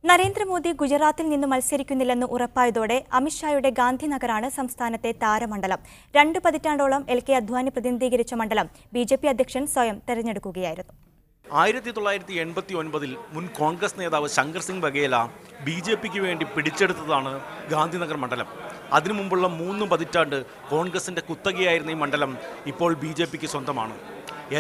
നരേന്ദ്രമോദി ഗുജറാത്തിൽ നിന്ന് മത്സരിക്കുന്നില്ലെന്ന് ഉറപ്പായതോടെ അമിത്ഷായുടെ ഗാന്ധിനഗറാണ് സംസ്ഥാനത്തെ താരമണ്ഡലം. 2 പതിറ്റാണ്ടോളം LK അദ്വാനി പ്രതിനിധീകരിച്ച മണ്ഡലം ബിജെപി അധ്യക്ഷൻ സ്വയം തെരഞ്ഞെടുക്കുകയായിരുന്നു. 1989 മുൻ കോൺഗ്രസ് നേതാവ് ശങ്കർ സിംഗ് വഗേല ബിജെപിക്ക് വേണ്ടി പിടിച്ചെടുത്തതാണ് ഗാന്ധിനഗർ മണ്ഡലം. അതിനു മുമ്പുള്ള 3 പതിറ്റാണ്ട് കോൺഗ്രസിന്റെ കുത്തകയായിരുന്ന ഈ മണ്ഡലം ഇപ്പോൾ ബിജെപിക്ക് സ്വന്തമാണ്.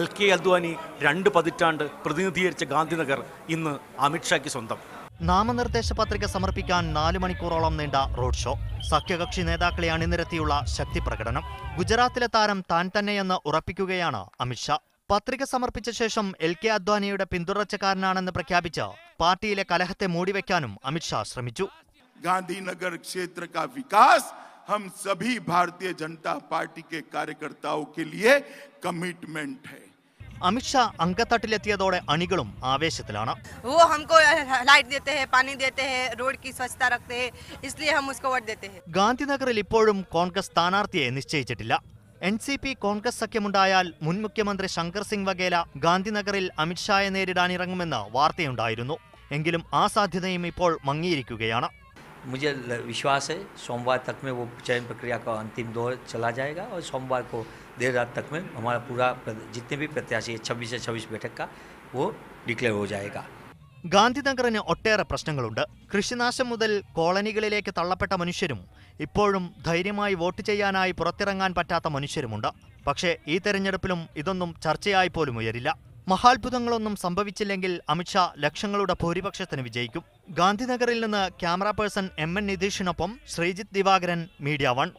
LK അദ്വാനി 2 പതിറ്റാണ്ട് പ്രതിനിധീകരിച്ച ഗാന്ധിനഗർ ഇന്ന് അമിത്ഷായ്ക്ക് സ്വന്തം. നാമനിർദ്ദേശ പത്രിക സമർപ്പിക്കാൻ 4 മണിക്കൂറോളം നീണ്ട റോഡ് ഷോ, സഖ്യകക്ഷി നേതാക്കളെ അണിനിരത്തിയുള്ള ശക്തി പ്രകടനം. ഗുജറാത്തിലെ താരം താൻ തന്നെയെന്ന് ഉറപ്പിക്കുകയാണ് അമിത്ഷാ. പത്രിക സമർപ്പിച്ച ശേഷം LK അദ്വാനിയുടെ പിന്തുടർച്ചക്കാരനാണെന്ന് പ്രഖ്യാപിച്ച് പാർട്ടിയിലെ കലഹത്തെ മൂടിവെക്കാനും അമിത്ഷാ ശ്രമിച്ചു. गांधीनगर क्षेत्र का विकास हम सभी भारतीय जनता पार्टी के कार्यकर्ताओं के लिए कमिटमेंट है. അമിത്ഷാ അങ്കത്തട്ടിലെത്തിയതോടെ അണികളും ആവേശത്തിലാണ്. वो हमको लाइट देते हैं, पानी देते हैं, रोड की स्वच्छता रखते हैं, इसलिए हम उसको वोट देते हैं. ഗാന്ധിനഗറിൽ ഇപ്പോഴും കോൺഗ്രസ് സ്ഥാനാർത്ഥിയെ നിശ്ചയിച്ചിട്ടില്ല. NCP കോൺഗ്രസ് സഖ്യമുണ്ടായാൽ മുൻ മുഖ്യമന്ത്രി ശങ്കർ സിംഗ് വഗേല ഗാന്ധിനഗറിൽ അമിത്ഷായെ നേരിടാനിറങ്ങുമെന്ന് വാർത്തയുണ്ടായിരുന്നു. എങ്കിലും ആ സാധ്യതയും ഇപ്പോൾ മങ്ങിയിരിക്കുകയാണ്. मुझे विश्वास है सोमवार तक में वो चयन प्रक्रिया का अंतिम दौर चला जाएगा और सोमवार को देर रात तक में हमारा पूरा जितने भी प्रत्याशी 26 से 26 बैठक का वो डिक्लेयर हो जाएगा. ഗാന്ധിനഗറിന് ഒട്ടേറെ പ്രശ്നങ്ങളുണ്ട്. കൃഷിനാശം മുതൽ കോളനികളിലേക്ക് തള്ളപ്പെട്ട മനുഷ്യരും ഇപ്പോഴും ധൈര്യമായി വോട്ട് ചെയ്യാനായി പുറത്തിറങ്ങാൻ പറ്റാത്ത മനുഷ്യരുമുണ്ട്. പക്ഷേ ഈ തെരഞ്ഞെടുപ്പിലും ഇതൊന്നും ചർച്ചയായി പോലും ഉയരില്ല. മഹാത്ഭുതങ്ങളൊന്നും സംഭവിച്ചില്ലെങ്കിൽ അമിത്ഷാ ലക്ഷങ്ങളുടെ ഭൂരിപക്ഷത്തിന് വിജയിക്കും. ഗാന്ധിനഗറിൽ നിന്ന് ക്യാമറ പേഴ്സൺ MN നിതീഷിനൊപ്പം ശ്രീജിത്ത് ദിവാകരൻ, മീഡിയ 1.